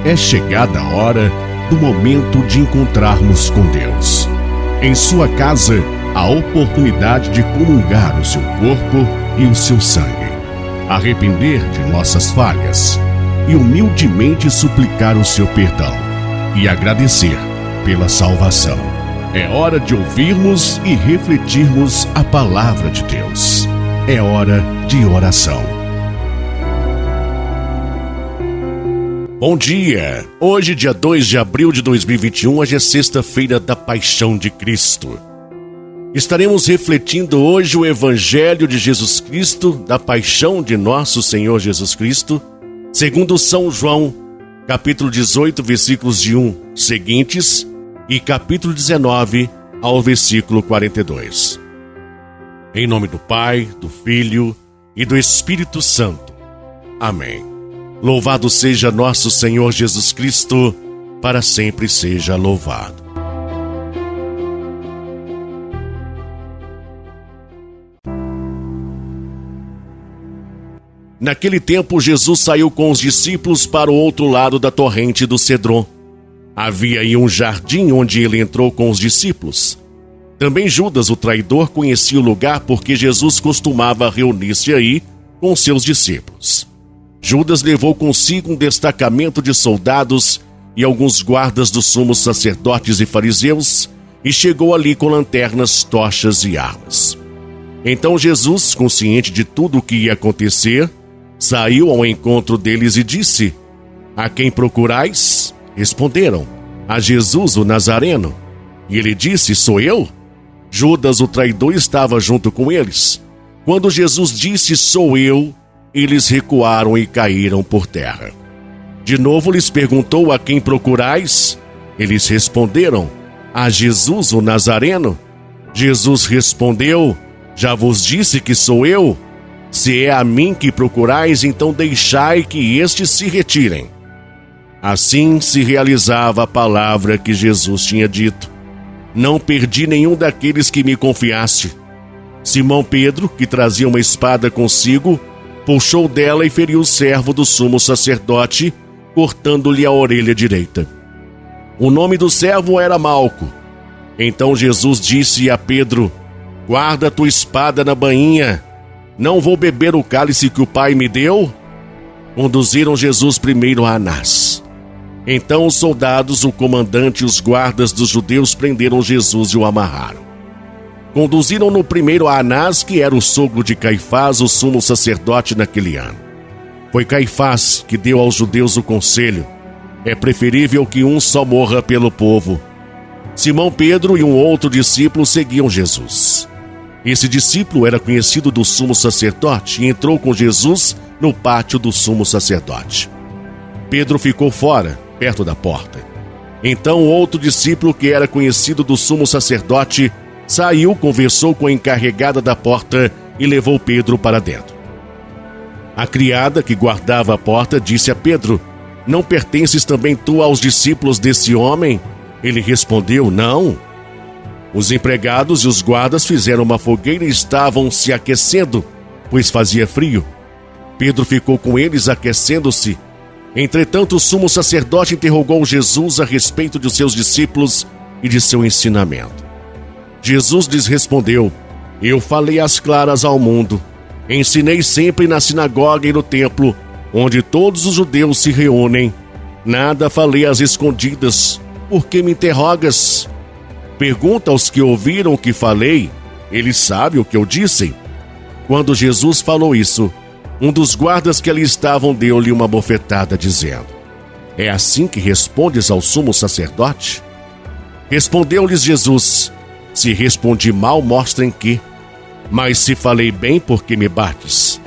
É chegada a hora do momento de encontrarmos com Deus. Em sua casa, a oportunidade de comungar o seu corpo e o seu sangue, arrepender de nossas falhas e humildemente suplicar o seu perdão e agradecer pela salvação. É hora de ouvirmos e refletirmos a palavra de Deus. É hora de oração. Bom dia! Hoje, dia 2 de abril de 2021, hoje é sexta-feira da Paixão de Cristo. Estaremos refletindo hoje o Evangelho de Jesus Cristo, da Paixão de nosso Senhor Jesus Cristo, segundo São João, capítulo 18, versículos de 1 seguintes, e capítulo 19, ao versículo 42. Em nome do Pai, do Filho e do Espírito Santo. Amém. Louvado seja nosso Senhor Jesus Cristo, para sempre seja louvado. Naquele tempo, Jesus saiu com os discípulos para o outro lado da torrente do Cedron. Havia aí um jardim onde ele entrou com os discípulos. Também Judas, o traidor, conhecia o lugar porque Jesus costumava reunir-se aí com seus discípulos. Judas levou consigo um destacamento de soldados e alguns guardas dos sumos sacerdotes e fariseus e chegou ali com lanternas, tochas e armas. Então Jesus, consciente de tudo o que ia acontecer, saiu ao encontro deles e disse: "A quem procurais?" Responderam: "A Jesus, o Nazareno." E ele disse: "Sou eu?" Judas, o traidor, estava junto com eles. Quando Jesus disse: "Sou eu", eles recuaram e caíram por terra. De novo lhes perguntou: "A quem procurais?" Eles responderam: "A Jesus, o Nazareno." Jesus respondeu: "Já vos disse que sou eu. Se é a mim que procurais, então deixai que estes se retirem." Assim se realizava a palavra que Jesus tinha dito: "Não perdi nenhum daqueles que me confiaste." Simão Pedro, que trazia uma espada consigo, puxou dela e feriu o servo do sumo sacerdote, cortando-lhe a orelha direita. O nome do servo era Malco. Então Jesus disse a Pedro: "Guarda a tua espada na bainha. Não vou beber o cálice que o Pai me deu?" Conduziram Jesus primeiro a Anás. Então os soldados, o comandante e os guardas dos judeus prenderam Jesus e o amarraram. Conduziram-no primeiro a Anás, que era o sogro de Caifás, o sumo sacerdote naquele ano. Foi Caifás que deu aos judeus o conselho: é preferível que um só morra pelo povo. Simão Pedro e um outro discípulo seguiam Jesus. Esse discípulo era conhecido do sumo sacerdote e entrou com Jesus no pátio do sumo sacerdote. Pedro ficou fora, perto da porta. Então outro discípulo, que era conhecido do sumo sacerdote, saiu, conversou com a encarregada da porta e levou Pedro para dentro. A criada que guardava a porta disse a Pedro: "Não pertences também tu aos discípulos desse homem?" Ele respondeu: "Não." Os empregados e os guardas fizeram uma fogueira e estavam se aquecendo, pois fazia frio. Pedro ficou com eles aquecendo-se. Entretanto, o sumo sacerdote interrogou Jesus a respeito de seus discípulos e de seu ensinamento. Jesus lhes respondeu: "Eu falei às claras ao mundo. Ensinei sempre na sinagoga e no templo, onde todos os judeus se reúnem. Nada falei às escondidas. Por que me interrogas? Pergunta aos que ouviram o que falei. Eles sabem o que eu disse." Quando Jesus falou isso, um dos guardas que ali estavam deu-lhe uma bofetada, dizendo: "É assim que respondes ao sumo sacerdote?" Respondeu-lhes Jesus: "Se respondi mal, mostrem que. Mas se falei bem, por que me bates?"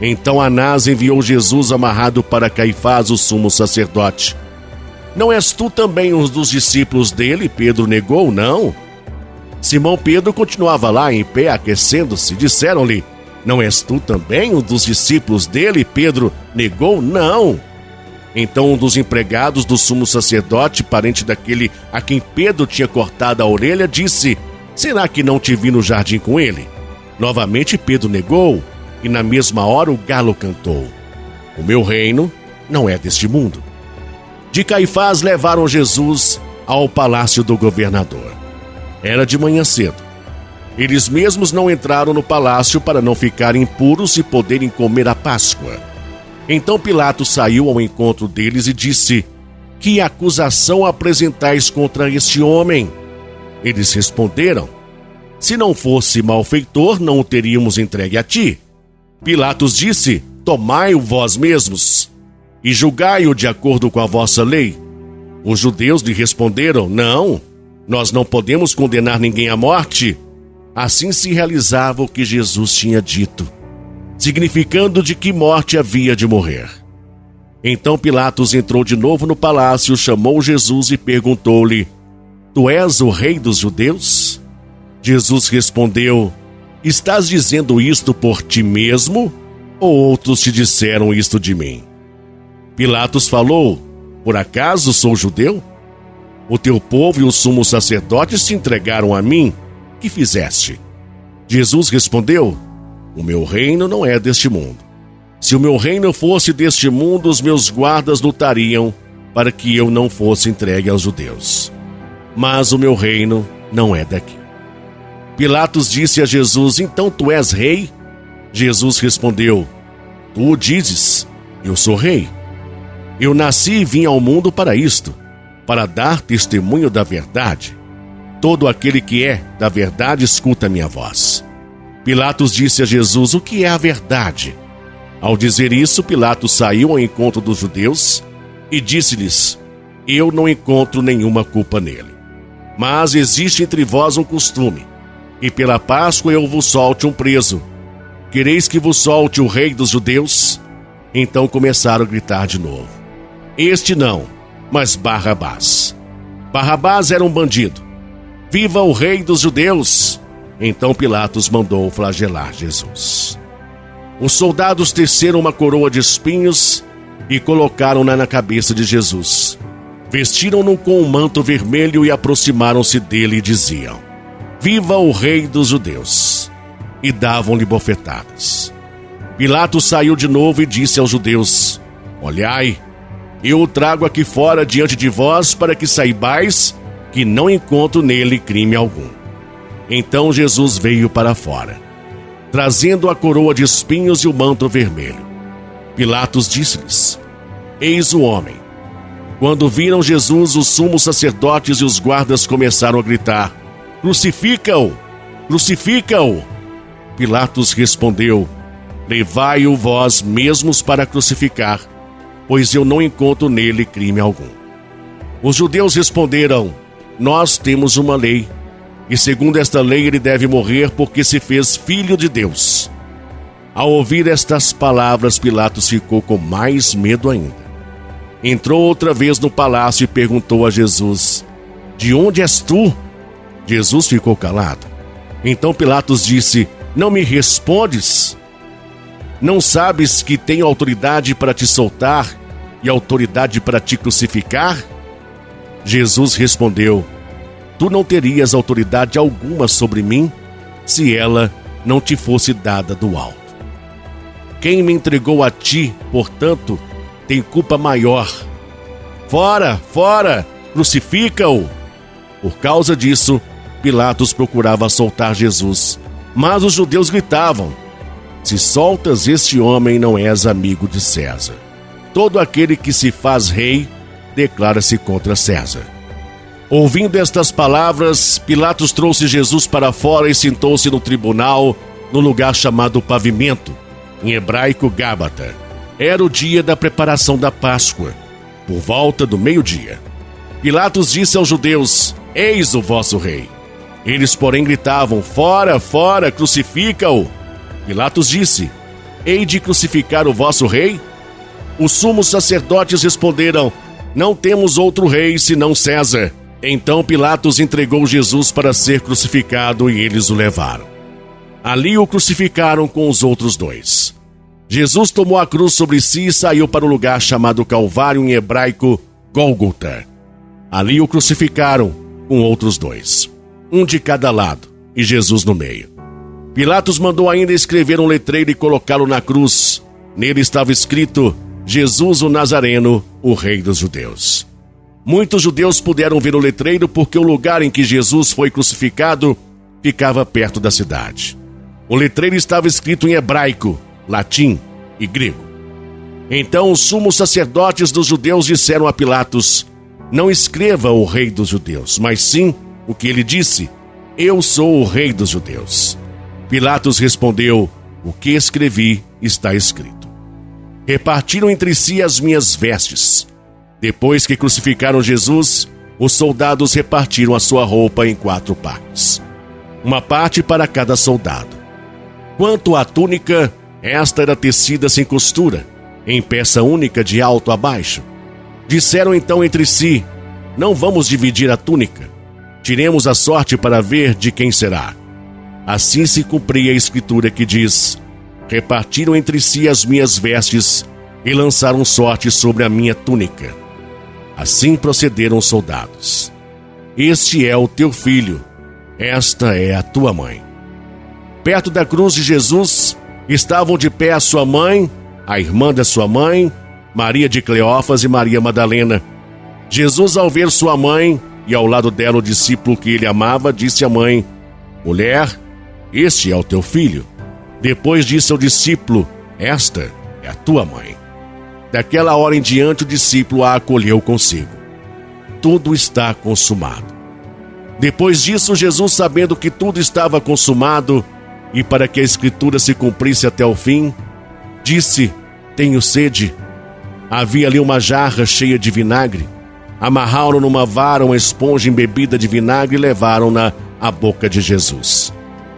Então Anás enviou Jesus amarrado para Caifás, o sumo sacerdote. "Não és tu também um dos discípulos dele?" Pedro negou: "Não." Simão Pedro continuava lá em pé, aquecendo-se. Disseram-lhe: "Não és tu também um dos discípulos dele?" Pedro negou: "Não." Então um dos empregados do sumo sacerdote, parente daquele a quem Pedro tinha cortado a orelha, disse: "Será que não te vi no jardim com ele?" Novamente Pedro negou, e na mesma hora o galo cantou. O meu reino não é deste mundo. De Caifás levaram Jesus ao palácio do governador. Era de manhã cedo. Eles mesmos não entraram no palácio para não ficarem impuros e poderem comer a Páscoa. Então Pilatos saiu ao encontro deles e disse: que acusação apresentais contra este homem? Eles responderam: se não fosse malfeitor, não o teríamos entregue a ti. Pilatos disse: tomai-o vós mesmos e julgai-o de acordo com a vossa lei. Os judeus lhe responderam: não, nós não podemos condenar ninguém à morte. Assim se realizava o que Jesus tinha dito, significando de que morte havia de morrer. Então Pilatos entrou de novo no palácio, chamou Jesus e perguntou-lhe: tu és o rei dos judeus? Jesus respondeu: estás dizendo isto por ti mesmo, ou outros te disseram isto de mim? Pilatos falou: por acaso sou judeu? O teu povo e os sumos sacerdotes te entregaram a mim. Que fizeste? Jesus respondeu: o meu reino não é deste mundo. Se o meu reino fosse deste mundo, os meus guardas lutariam para que eu não fosse entregue aos judeus. Mas o meu reino não é daqui. Pilatos disse a Jesus: então tu és rei? Jesus respondeu: tu o dizes, eu sou rei. Eu nasci e vim ao mundo para isto, para dar testemunho da verdade. Todo aquele que é da verdade escuta a minha voz. Pilatos disse a Jesus: o que é a verdade? Ao dizer isso, Pilatos saiu ao encontro dos judeus e disse-lhes: eu não encontro nenhuma culpa nele. Mas existe entre vós um costume, e pela Páscoa eu vos solte um preso. Quereis que vos solte o rei dos judeus? Então começaram a gritar de novo: este não, mas Barrabás. Barrabás era um bandido. Viva o rei dos judeus! Então Pilatos mandou flagelar Jesus. Os soldados teceram uma coroa de espinhos e colocaram-na na cabeça de Jesus. Vestiram-no com um manto vermelho e aproximaram-se dele e diziam: viva o rei dos judeus! E davam-lhe bofetadas. Pilatos saiu de novo e disse aos judeus: olhai, eu o trago aqui fora diante de vós para que saibais que não encontro nele crime algum. Então Jesus veio para fora, trazendo a coroa de espinhos e o manto vermelho. Pilatos disse-lhes: eis o homem. Quando viram Jesus, os sumos sacerdotes e os guardas começaram a gritar: crucifica-o! Crucifica-o! Pilatos respondeu: levai-o vós mesmos para crucificar, pois eu não encontro nele crime algum. Os judeus responderam: nós temos uma lei, e segundo esta lei ele deve morrer porque se fez filho de Deus. Ao ouvir estas palavras, Pilatos ficou com mais medo ainda. Entrou outra vez no palácio e perguntou a Jesus: de onde és tu? Jesus ficou calado. Então Pilatos disse: não me respondes? Não sabes que tenho autoridade para te soltar e autoridade para te crucificar? Jesus respondeu: tu não terias autoridade alguma sobre mim se ela não te fosse dada do alto. Quem me entregou a ti, portanto, tem culpa maior. Fora, fora, crucifica-o! Por causa disso, Pilatos procurava soltar Jesus, mas os judeus gritavam: se soltas este homem, não és amigo de César. Todo aquele que se faz rei declara-se contra César. Ouvindo estas palavras, Pilatos trouxe Jesus para fora e sentou-se no tribunal, no lugar chamado Pavimento, em hebraico Gábata. Era o dia da preparação da Páscoa, por volta do meio-dia. Pilatos disse aos judeus: eis o vosso rei. Eles, porém, gritavam: fora, fora, crucifica-o! Pilatos disse: hei de crucificar o vosso rei? Os sumos sacerdotes responderam: não temos outro rei senão César. Então Pilatos entregou Jesus para ser crucificado e eles o levaram. Ali o crucificaram com os outros dois. Jesus tomou a cruz sobre si e saiu para o lugar chamado Calvário, em hebraico Gólgota. Ali o crucificaram com outros dois, um de cada lado e Jesus no meio. Pilatos mandou ainda escrever um letreiro e colocá-lo na cruz. Nele estava escrito: Jesus o Nazareno, o Rei dos Judeus. Muitos judeus puderam ver o letreiro porque o lugar em que Jesus foi crucificado ficava perto da cidade. O letreiro estava escrito em hebraico, latim e grego. Então os sumos sacerdotes dos judeus disseram a Pilatos: não escreva o Rei dos Judeus, mas sim o que ele disse: eu sou o Rei dos Judeus. Pilatos respondeu: o que escrevi está escrito. Repartiram entre si as minhas vestes. Depois que crucificaram Jesus, os soldados repartiram a sua roupa em 4 partes, uma parte para cada soldado. Quanto à túnica, esta era tecida sem costura, em peça única de alto a baixo. Disseram então entre si: não vamos dividir a túnica. Tiremos a sorte para ver de quem será. Assim se cumpria a escritura que diz: repartiram entre si as minhas vestes e lançaram sorte sobre a minha túnica. Assim procederam os soldados. Este é o teu filho, esta é a tua mãe. Perto da cruz de Jesus estavam de pé a sua mãe, a irmã da sua mãe, Maria de Cleófas e Maria Madalena. Jesus, ao ver sua mãe e ao lado dela o discípulo que ele amava, disse à mãe: mulher, este é o teu filho. Depois disse ao discípulo: esta é a tua mãe. Daquela hora em diante o discípulo a acolheu consigo. Tudo está consumado. Depois disso, Jesus, sabendo que tudo estava consumado e para que a escritura se cumprisse até o fim, disse: tenho sede. Havia ali uma jarra cheia de vinagre. Amarraram numa vara uma esponja embebida de vinagre e levaram-na à boca de Jesus.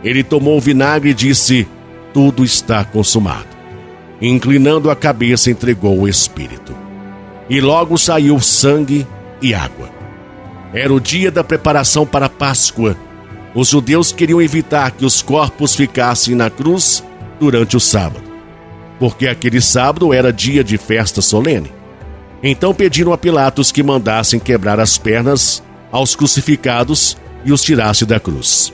Ele tomou o vinagre e disse: tudo está consumado. Inclinando a cabeça, entregou o Espírito. E logo saiu sangue e água. Era o dia da preparação para a Páscoa. Os judeus queriam evitar que os corpos ficassem na cruz durante o sábado, porque aquele sábado era dia de festa solene. Então pediram a Pilatos que mandassem quebrar as pernas aos crucificados e os tirasse da cruz.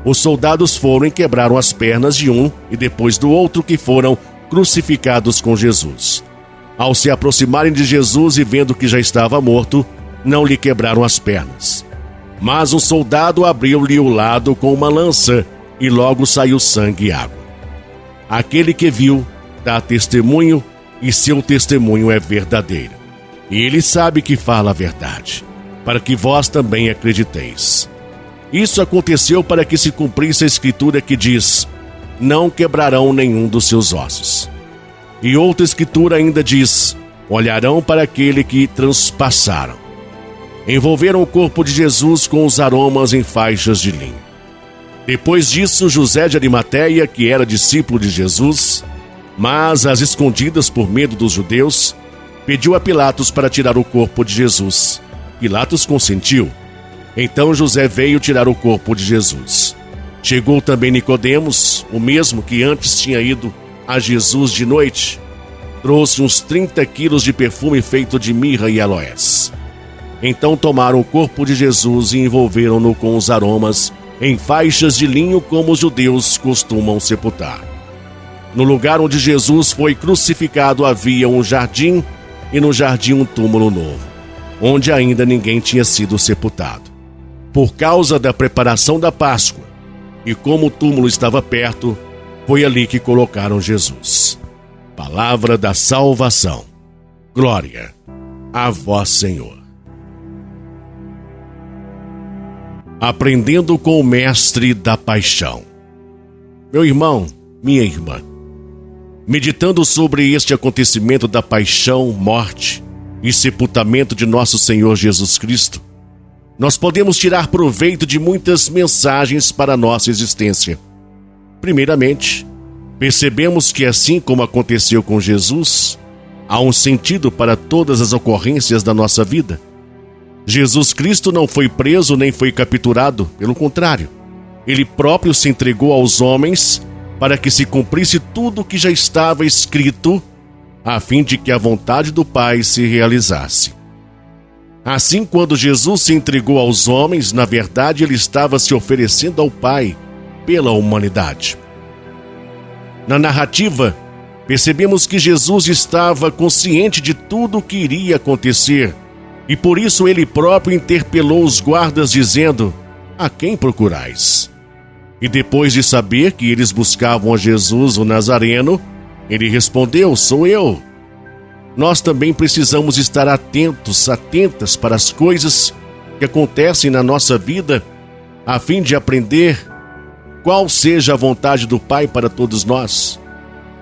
Os soldados foram e quebraram as pernas de um e depois do outro que foram crucificados com Jesus. Ao se aproximarem de Jesus e vendo que já estava morto, não lhe quebraram as pernas. Mas um soldado abriu-lhe o lado com uma lança e logo saiu sangue e água. Aquele que viu dá testemunho e seu testemunho é verdadeiro. E ele sabe que fala a verdade, para que vós também acrediteis. Isso aconteceu para que se cumprisse a escritura que diz: não quebrarão nenhum dos seus ossos. E outra escritura ainda diz: olharão para aquele que transpassaram. Envolveram o corpo de Jesus com os aromas em faixas de linho. Depois disso, José de Arimateia, que era discípulo de Jesus, mas às escondidas por medo dos judeus, pediu a Pilatos para tirar o corpo de Jesus. Pilatos consentiu. Então José veio tirar o corpo de Jesus. Chegou também Nicodemos, o mesmo que antes tinha ido a Jesus de noite. Trouxe uns 30 quilos de perfume feito de mirra e aloés. Então tomaram o corpo de Jesus e envolveram-no com os aromas em faixas de linho, como os judeus costumam sepultar. No lugar onde Jesus foi crucificado havia um jardim, e no jardim um túmulo novo, onde ainda ninguém tinha sido sepultado. Por causa da preparação da Páscoa, e como o túmulo estava perto, foi ali que colocaram Jesus. Palavra da salvação. Glória a vós, Senhor. Aprendendo com o Mestre da Paixão. Meu irmão, minha irmã, meditando sobre este acontecimento da paixão, morte e sepultamento de nosso Senhor Jesus Cristo, nós podemos tirar proveito de muitas mensagens para a nossa existência. Primeiramente, percebemos que assim como aconteceu com Jesus, há um sentido para todas as ocorrências da nossa vida. Jesus Cristo não foi preso nem foi capturado, pelo contrário, ele próprio se entregou aos homens para que se cumprisse tudo o que já estava escrito, a fim de que a vontade do Pai se realizasse. Assim, quando Jesus se entregou aos homens, na verdade ele estava se oferecendo ao Pai pela humanidade. Na narrativa, percebemos que Jesus estava consciente de tudo o que iria acontecer e por isso ele próprio interpelou os guardas dizendo: "A quem procurais?" E depois de saber que eles buscavam a Jesus, o Nazareno, ele respondeu: "Sou eu." Nós também precisamos estar atentas para as coisas que acontecem na nossa vida, a fim de aprender qual seja a vontade do Pai para todos nós,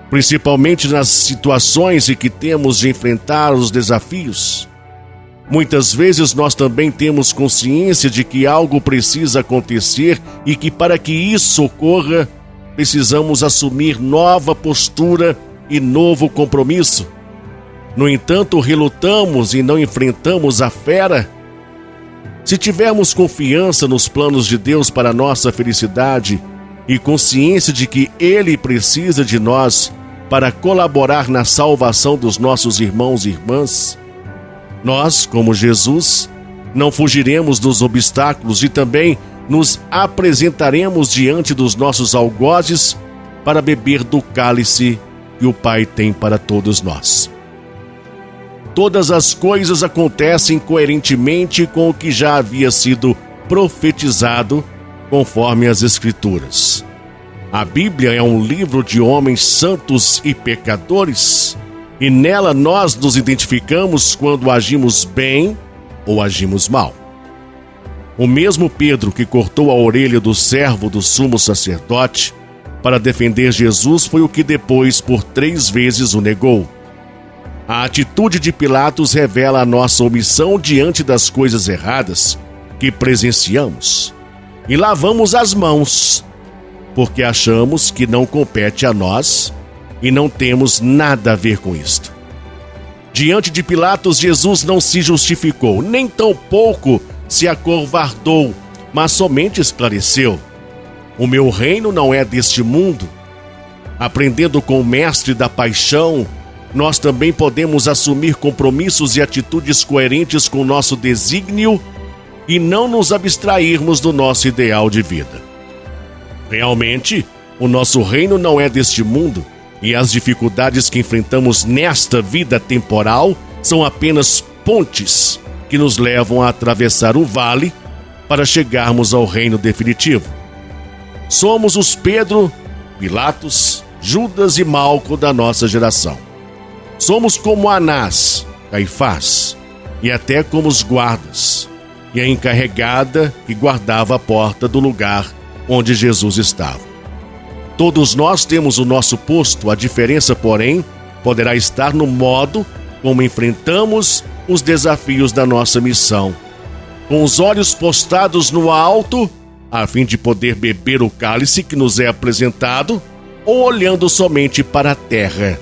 principalmente nas situações em que temos de enfrentar os desafios. Muitas vezes nós também temos consciência de que algo precisa acontecer e que para que isso ocorra, precisamos assumir nova postura e novo compromisso. No entanto, relutamos e não enfrentamos a fera. Se tivermos confiança nos planos de Deus para a nossa felicidade e consciência de que Ele precisa de nós para colaborar na salvação dos nossos irmãos e irmãs, nós, como Jesus, não fugiremos dos obstáculos e também nos apresentaremos diante dos nossos algozes para beber do cálice que o Pai tem para todos nós. Todas as coisas acontecem coerentemente com o que já havia sido profetizado, conforme as Escrituras. A Bíblia é um livro de homens santos e pecadores, e nela nós nos identificamos quando agimos bem ou agimos mal. O mesmo Pedro que cortou a orelha do servo do sumo sacerdote para defender Jesus foi o que depois, por 3 vezes, o negou. A atitude de Pilatos revela a nossa omissão diante das coisas erradas que presenciamos. E lavamos as mãos, porque achamos que não compete a nós e não temos nada a ver com isto. Diante de Pilatos, Jesus não se justificou, nem tampouco se acovardou, mas somente esclareceu: "O meu reino não é deste mundo." Aprendendo com o mestre da paixão, nós também podemos assumir compromissos e atitudes coerentes com o nosso desígnio e não nos abstrairmos do nosso ideal de vida. Realmente, o nosso reino não é deste mundo e as dificuldades que enfrentamos nesta vida temporal são apenas pontes que nos levam a atravessar o vale para chegarmos ao reino definitivo. Somos os Pedro, Pilatos, Judas e Malco da nossa geração. Somos como Anás, Caifás e até como os guardas e a encarregada que guardava a porta do lugar onde Jesus estava. Todos nós temos o nosso posto, a diferença, porém, poderá estar no modo como enfrentamos os desafios da nossa missão. Com os olhos postados no alto, a fim de poder beber o cálice que nos é apresentado, ou olhando somente para a terra,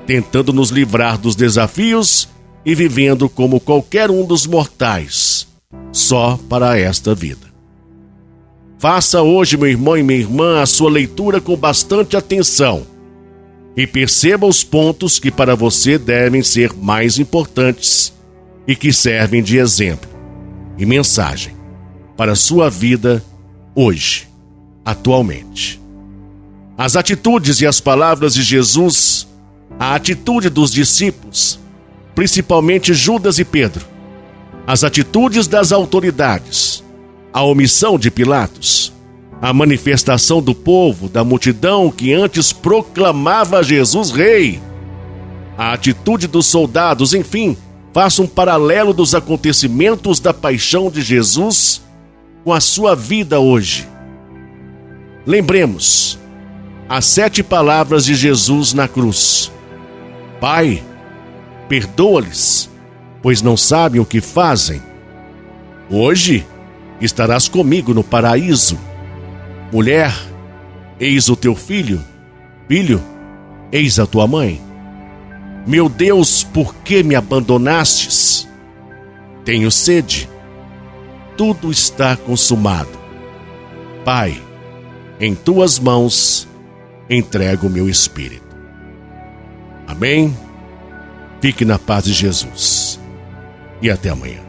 tentando nos livrar dos desafios e vivendo como qualquer um dos mortais, só para esta vida. Faça hoje, meu irmão e minha irmã, a sua leitura com bastante atenção e perceba os pontos que para você devem ser mais importantes e que servem de exemplo e mensagem para a sua vida hoje, atualmente. As atitudes e as palavras de Jesus, a atitude dos discípulos, principalmente Judas e Pedro, as atitudes das autoridades, a omissão de Pilatos, a manifestação do povo, da multidão que antes proclamava Jesus rei, a atitude dos soldados, enfim, faça um paralelo dos acontecimentos da paixão de Jesus com a sua vida hoje. Lembremos as 7 palavras de Jesus na cruz: Pai, perdoa-lhes, pois não sabem o que fazem. Hoje estarás comigo no paraíso. Mulher, eis o teu filho. Filho, eis a tua mãe. Meu Deus, por que me abandonastes? Tenho sede. Tudo está consumado. Pai, em tuas mãos entrego o meu espírito. Amém? Fique na paz de Jesus. E até amanhã.